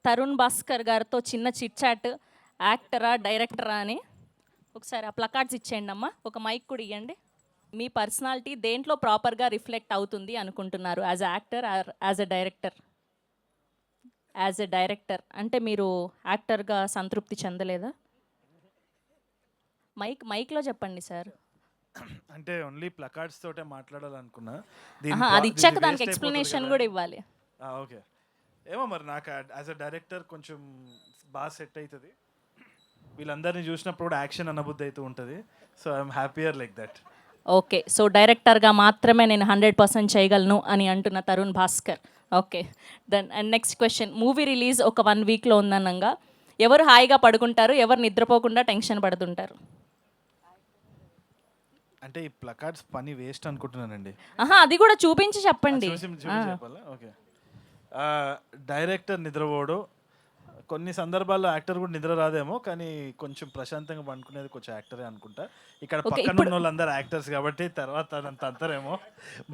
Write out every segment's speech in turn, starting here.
తరుణ్ భాస్కర్ గారితో చిన్న chit chat, యాక్టరా డైరెక్టరా అని. ఒకసారి ఆ ప్లకార్డ్స్ ఇచ్చేయండి అమ్మా, ఒక మైక్ కూడా ఇవ్వండి. మీ పర్సనాలిటీ దేంట్లో ప్రాపర్గా రిఫ్లెక్ట్ అవుతుంది అనుకుంటున్నారు, as a actor are as a director? As a director అంటే మీరు యాక్టర్గా సంతృప్తి చెందలేదా? మైక్లో చెప్పండి సార్. అంటే ఓన్లీ ప్లకార్డ్స్ తోటే మాట్లాడాలనుకున్నా. అది ఇచ్చాక దానికి ఎక్స్ప్లెనేషన్ కూడా ఇవ్వాలి. ఓకే, ఏమో మరి నాకు యాజ్ అ డైరెక్టర్ కొంచెం బాగా సెట్ అవుతుంది. వీళ్ళందరినీ చూసినప్పుడు కూడా యాక్షన్ అనబుద్ధి అవుతూ ఉంటుంది. So I'm happier like that. Okay, so డైరెక్టర్గా మాత్రమే నేను 100% చేయగలను అని అంటున్న Tarun Bhaskar. Okay, then and next question. Movie release ఒక 1 వీక్లో ఉందనగా ఎవరు హాయిగా పడుకుంటారు, ఎవరు నిద్రపోకుండా టెన్షన్ పడుతుంటారు? అంటే ఈ ప్లకార్డ్స్ పని వేస్ట్ అనుకుంటున్నానండి. అది కూడా చూపించి చెప్పండి. ఓకే, డైరెక్టర్ నిద్రపోడు. కొన్ని సందర్భాల్లో యాక్టర్ కూడా నిద్ర రాదేమో, కానీ కొంచెం ప్రశాంతంగా పండుకునేది కొంచెం యాక్టరే అనుకుంటా. ఇక్కడ పక్కన ఉన్న వాళ్ళందరూ యాక్టర్స్ కాబట్టి తర్వాత అంత అంతరేమో.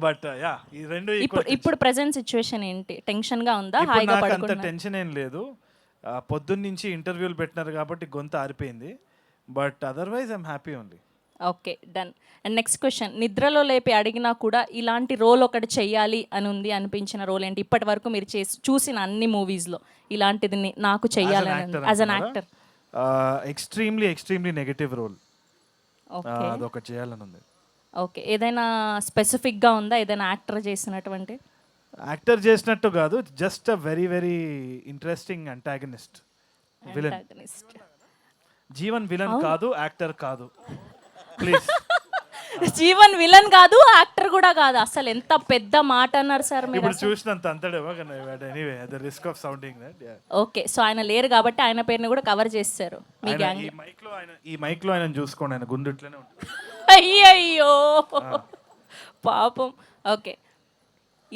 బట్ యా, ఈ రెండు ఇప్పుడు ప్రెజెంట్ సిచ్యువేషన్ ఏంటి? టెన్షన్గా ఉందా? నాకు అంత టెన్షన్ ఏం లేదు. పొద్దున్న నుంచి ఇంటర్వ్యూలు పెట్టినారు కాబట్టి గొంతు ఆరిపోయింది. But otherwise I'm happy only. Okay, done. And next question. నిద్రలో లేపి అడిగినా కూడా ఇలాంటి రోల్ ఒకటి చెయ్యాలి అని ఉంది అనిపించిన రోల్ ఏంటి? ఇప్పటి వరకు మీరు చూసిన అన్ని మూవీస్లో ఇలాంటిది నాకు చెయ్యాలని as an actor. Extremely negative role అదొకటి చేయాలని ఉంది. ఓకే, ఏదైనా స్పెసిఫిక్గా ఉందా? ఏదైనా యాక్టర్ చేసినటువంటి? యాక్టర్ చేసినట్టు కాదు, just a very very interesting అంటాగనిస్ట్, villain. Jeevan villain కాదు, యాక్టర్ కాదు, ప్లీజ్. జీవన్ విలన్ కాదు, యాక్టర్ కూడా కాదు. అసలు ఎంత పెద్ద మాట అన్నారు సార్ మీరు. ఇప్పుడు చూసినంత అంతడేమో, anyway the risk of sounding that. Okay, so ఆయన లేరు కాబట్టి ఆయన పేరుని కూడా కవర్ చేస్తారు మీ గ్యాంగ్. ఈ మైక్ లో ఆయన చూసుకోండి, ఆయన గుండుట్లోనే ఉంటుంది. అయ్యయ్యో పాపం. ఓకే,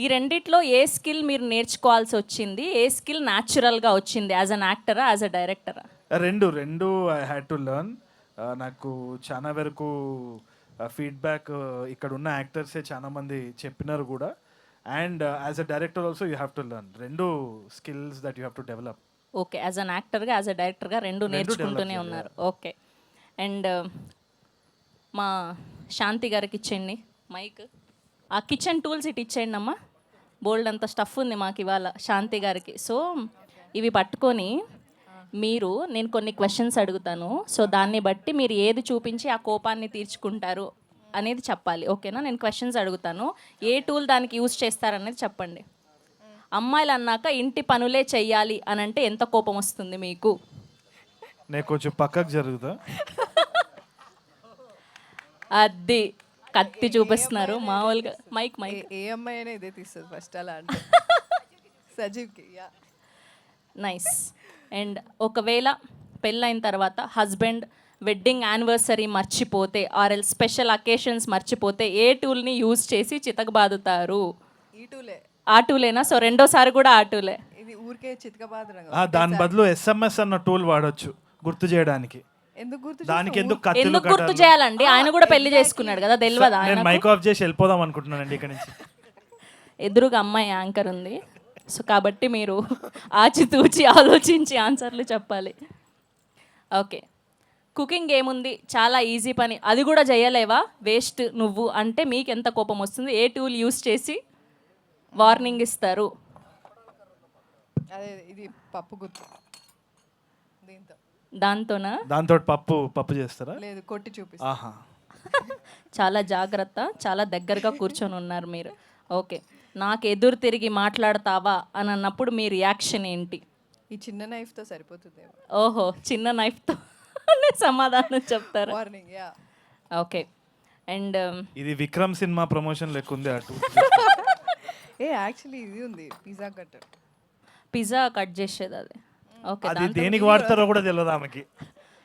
ఈ రెండిట్లో ఏ స్కిల్ మీరు నేర్చుకోవాల్సి వచ్చింది, ఏ స్కిల్ న్యాచురల్గా వచ్చింది? యాజ్ అన్ యాక్టరా, యాజ్ అ డైరెక్టరా? రెండు ఐ హ్యాడ్ టు లెర్న్. నాకు చాలా వరకు ఫీడ్బ్యాక్ ఇక్కడ ఉన్న యాక్టర్సే చాలా మంది చెప్పినారు కూడా. And as a director also you have to learn. రెండు skills that you have to develop. Okay, as an యాక్టర్గా, యాజ్ అ డైరెక్టర్గా రెండు నేర్చుకుంటూనే ఉన్నారు. ఓకే, అండ్ మా శాంతి గారికి ఇచ్చేయండి మైక్. ఆ కిచెన్ టూల్స్ ఇటు ఇచ్చేయండి అమ్మా. బోల్డ్ అంత స్టఫ్ ఉంది మాకు ఇవాళ శాంతి గారికి. సో ఇవి పట్టుకొని నేను కొన్ని క్వశ్చన్స్ అడుగుతాను. సో దాన్ని బట్టి మీరు ఏది చూపించి ఆ కోపాన్ని తీర్చుకుంటారు అనేది చెప్పాలి. ఓకేనా? నేను క్వశ్చన్స్ అడుగుతాను, ఏ టూల్ దానికి యూజ్ చేస్తారనేది చెప్పండి. అమ్మాయిలు అన్నాక ఇంటి పనులే చెయ్యాలి అని అంటే ఎంత కోపం వస్తుంది మీకు? నేను కొంచెం పక్కకు జరుగుతా. అది కత్తి చూపిస్తున్నారు మామూలుగా. మైక్ ఏ అమ్మాయి అయినా ఇదే తీస్తుంది ఫస్ట్ అలా అంటే. సజీవ్కి నైస్. అండ్ ఒకవేళ పెళ్ళైన తర్వాత హస్బెండ్ వెడ్డింగ్ యానివర్సరీ మర్చిపోతే ఆర్ ఎల్ స్పెషల్ అకేషన్స్ మర్చిపోతే ఏ టూల్ని యూజ్ చేసి చితకబాదుతారు? ఈ టూలే. ఆ టూలేనా? సో రెండోసారి కూడా ఆ టూలే. ఇది ఊరికే చితకబాదడం. దాని బదులు SMS అన్న టూల్ వాడొచ్చు గుర్తు చేయడానికి. దానికి ఎందుకు గుర్తు చేయాలండి? ఆయన కూడా పెళ్లి చేసుకున్నాడు కదా, తెలియదా? నేను మైక్ ఆఫ్ చేసి వెళ్ళిపోదాం అనుకుంటున్నానండి ఇక్కడ నుంచి. ఎదురుగా అమ్మాయి యాంకర్ ఉంది, సో కాబట్టి మీరు ఆచితూచి ఆలోచించి ఆన్సర్లు చెప్పాలి. ఓకే, కుకింగ్ ఏముంది, చాలా ఈజీ పని, అది కూడా చేయలేవా, వేస్ట్ నువ్వు అంటే మీకు ఎంత కోపం వస్తుంది? ఏ టూల్ యూస్ చేసి వార్నింగ్ ఇస్తారు? అదే ఇది పప్పు గుర్తు. దాంతో పప్పు చేస్తారా? లేదు, కొట్టి చూపిస్తా. చాలా జాగ్రత్త, చాలా దగ్గరగా కూర్చొని ఉన్నారు మీరు. ఓకే, నాకు ఎదురు తిరిగి మాట్లాడతావా అని అన్నప్పుడు మీ రియాక్షన్ ఏంటి? ఈ చిన్న నైఫ్తో సరిపోతుంది. ఓహో, చిన్న నైఫ్తో సమాధానం చెప్తారు. ఓకే, అండ్ ఇది విక్రమ్ సినిమా ప్రమోషన్ లెక్క ఉంది అటు. యాక్చువల్లీ ఇది ఉంది, పిజ్జా కట్ చేసేది అది. ఓకే, అది దేనికి వాడతారో కూడా తెలియదు ఆమెకి.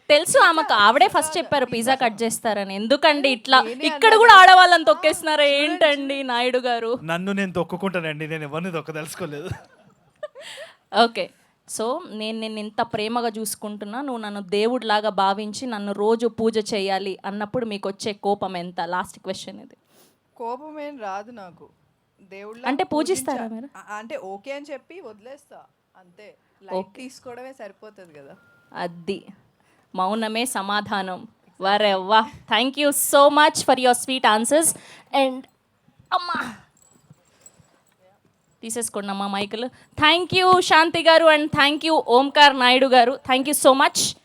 తెలుసు ఆమెకు, ఆవిడే ఫస్ట్ చెప్పారు పిజ్జా కట్ చేస్తారని. ఎందుకండి ఇట్లా ఇక్కడ కూడా ఆడవాళ్ళని తొక్కేస్తున్నారా ఏంటండి నాయుడు గారు? నన్ను నేను తొక్కుకుంటానండి, నేను ఎవరిని తొక్కదలుచుకోలేదు. ఓకే, సో నేను ఇంత ప్రేమగా చూసుకుంటున్నా, నువ్వు నన్ను దేవుడిలాగా భావించి నన్ను రోజు పూజ చేయాలి అన్నప్పుడు మీకు వచ్చే కోపం ఎంత? లాస్ట్ క్వశ్చన్ ఇది. కోపం ఏం రాదు నాకు. దేవుళ్ళ అంటే పూజిస్తారా మీరు? అంటే ఓకే అని చెప్పి వదిలేస్తా అంతే లైట్ తీసుకోవడమే సరిపోతుంది కదా. అది మౌనమే సమాధానం. వరే వా, thank you so much for your sweet answers. And అమ్మా తీసేసుకోండి అమ్మా మైకులు. Thank you Shanti garu and thank you Omkar Naidu garu. Thank you so much.